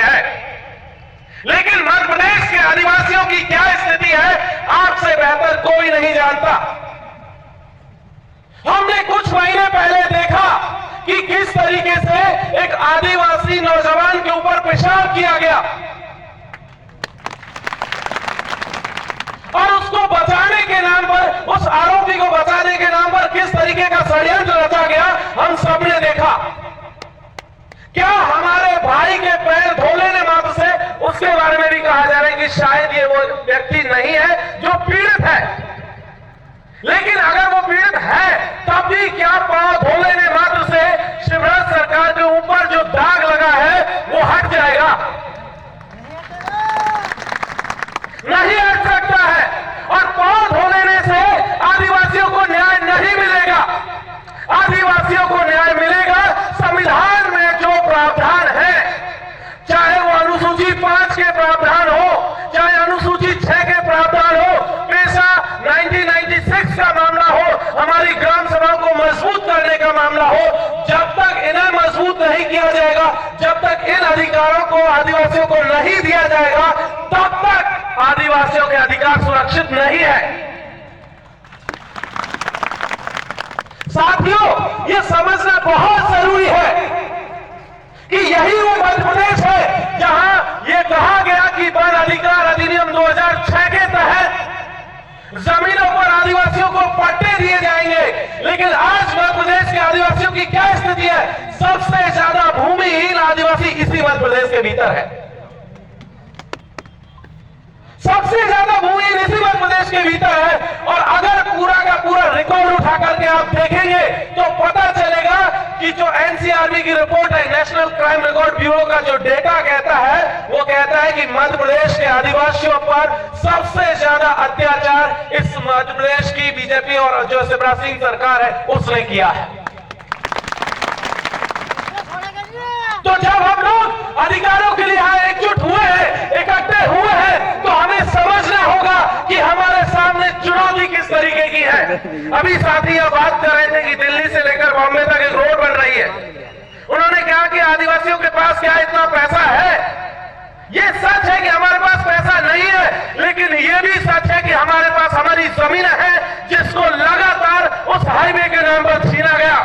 है। लेकिन मध्य प्रदेश के आदिवासियों की क्या स्थिति है, आपसे बेहतर कोई नहीं जानता। हमने कुछ महीने पहले देखा कि किस तरीके से एक आदिवासी नौजवान के ऊपर पेशाब किया गया और उसको बचाने के नाम पर, उस आरोपी को बचाने के नाम पर किस तरीके का षड्यंत्र रचा गया, हम सबने देखा। क्या हमारे भाई के पैर धो लेने मात्र से उसके बारे में भी कहा जा रहा है कि शायद ये वो व्यक्ति नहीं है जो पीड़ित है। लेकिन अगर वो पीड़ित है तब भी क्या पांव धो लेने मात्र से शिवराज सरकार के ऊपर जो दाग लगा है वो हट जाएगा? नहीं हट सकता है। और पांव धो लेने से आदिवासियों को न्याय नहीं मिलेगा। आदिवासियों को न्याय मिलेगा संविधान में जो प्रावधान है, चाहे वो अनुसूची 5 के प्रावधान हो, चाहे अनुसूची 6 के प्रावधान हो, पेशा 1996 का मामला हो, हमारी ग्राम सभाओं को मजबूत करने का मामला हो, जब तक इन्हें मजबूत नहीं किया जाएगा, जब तक इन अधिकारों को आदिवासियों को नहीं दिया जाएगा, तब तक आदिवासियों के अधिकार सुरक्षित नहीं है। साथियों, यह समझना बहुत जरूरी है कि यही वो मध्य प्रदेश है जहां यह कहा गया कि वन अधिकार अधिनियम 2006 के तहत जमीनों पर आदिवासियों को पट्टे दिए जाएंगे। लेकिन आज मध्य प्रदेश के आदिवासियों की क्या स्थिति है? सबसे ज्यादा भूमिहीन आदिवासी इसी मध्य प्रदेश के भीतर है। सबसे ज्यादा भूमिहीन इसी मध्य प्रदेश के भीतर है। और अगर पूरा का पूरा रिकॉर्ड उठा करके आप देखेंगे तो पता चलेगा कि जो एनसीआरबी की रिपोर्ट है, नेशनल क्राइम रिकॉर्ड ब्यूरो का जो डेटा कहता है, वो कहता है कि मध्य प्रदेश के आदिवासियों पर सबसे ज्यादा अत्याचार इस मध्य प्रदेश की बीजेपी और जो शिवराज सिंह सरकार है उसने किया है। तो जब हम लोग अधिकारों के लिए यहाँ एकजुट हुए हैं, इकट्ठे हुए हैं, तो हमें समझना होगा कि हमारे सामने चुनौती किस तरीके की है। अभी साथी यह बात कर रहे थे कि दिल्ली से लेकर बॉम्बे तक एक रोड बन रही है। उन्होंने कहा कि आदिवासियों के पास क्या इतना पैसा है? ये सच है कि हमारे पास पैसा नहीं है, लेकिन यह भी सच है कि हमारे पास हमारी जमीन है जिसको लगातार उस हाईवे के नाम पर छीना गया।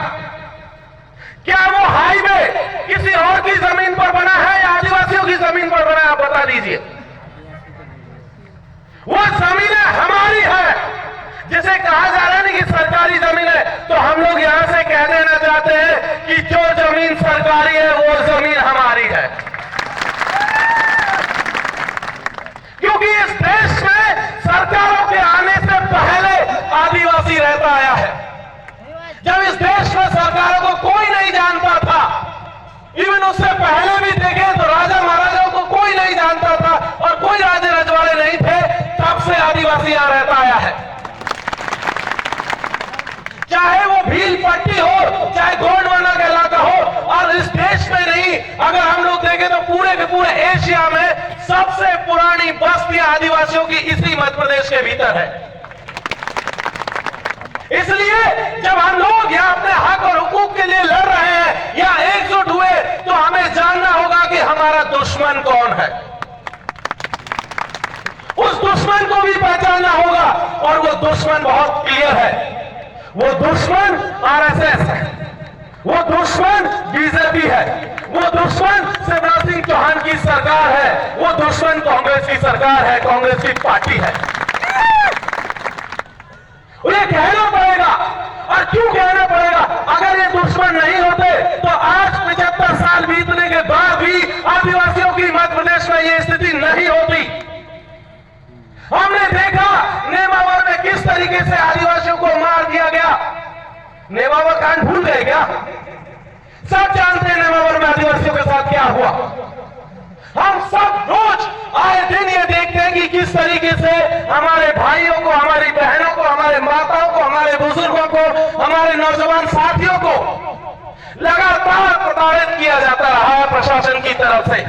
क्या वो हाईवे किसी और की जमीन पर बना है या आदिवासियों की जमीन पर बना है? आप बता दीजिए। वो जमीनें हमारी है। जिसे कहा जा रहा है ना कि सरकारी जमीन है, तो हम लोग यहां से कह देना चाहते हैं कि जो जमीन सरकारी है वो जमीन हमारी है। क्योंकि इस देश में सरकारों के आने से पहले आदिवासी रहता आया है। जब इस देश में सरकारों को कोई नहीं जानता था, इवन उससे पहले भी देखें तो राजा महाराजाओं को कोई नहीं जानता था और कोई राजे रजवाड़े नहीं थे, तब से आदिवासी यहां रहता आया है। चाहे वो भील पट्टी हो, चाहे गोंडवाना का इलाका हो, और इस देश में नहीं, अगर हम लोग देखें तो पूरे के पूरे एशिया में सबसे पुरानी बस्तियां आदिवासियों की इसी मध्य प्रदेश के भीतर है। इसलिए जब हम लोग यहाँ अपने हक और हुकूक के लिए लड़ रहे हैं या एकजुट हुए, तो हमें जानना होगा कि हमारा दुश्मन कौन है। उस दुश्मन को भी पहचानना होगा और वो दुश्मन बहुत क्लियर है। वो दुश्मन आरएसएस है, वो दुश्मन बीजेपी है, वो दुश्मन शिवराज सिंह चौहान की सरकार है, वो दुश्मन कांग्रेस की सरकार है, कांग्रेस की पार्टी है। उन्हें कहना पड़ेगा। और क्यों कहना पड़ेगा? अगर ये दुश्मन नहीं होते तो आज 75 साल बीतने के बाद भी आदिवासियों की मध्य प्रदेश में ये स्थिति नहीं होती। हमने देखा नेमावर में किस तरीके से आदिवासियों को मार दिया गया। नेमावर कांड भूल गए क्या? सब जानते हैं नेमावर में आदिवासियों के साथ क्या हुआ। हम सब रोज आए दिन ये देखते हैं कि किस तरीके से हमारे भाइयों को, हमारी बहनों को, हमारे माताओं को, हमारे बुजुर्गों को, हमारे नौजवान साथियों को लगातार प्रताड़ित किया जाता रहा है प्रशासन की तरफ से।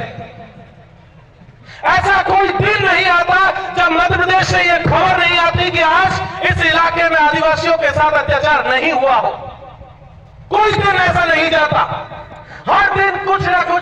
ऐसा कोई दिन नहीं आता जब मध्य प्रदेश से यह खबर नहीं आती कि आज इस इलाके में आदिवासियों के साथ अत्याचार नहीं हुआ हो। कोई दिन ऐसा नहीं जाता। हर दिन कुछ ना कुछ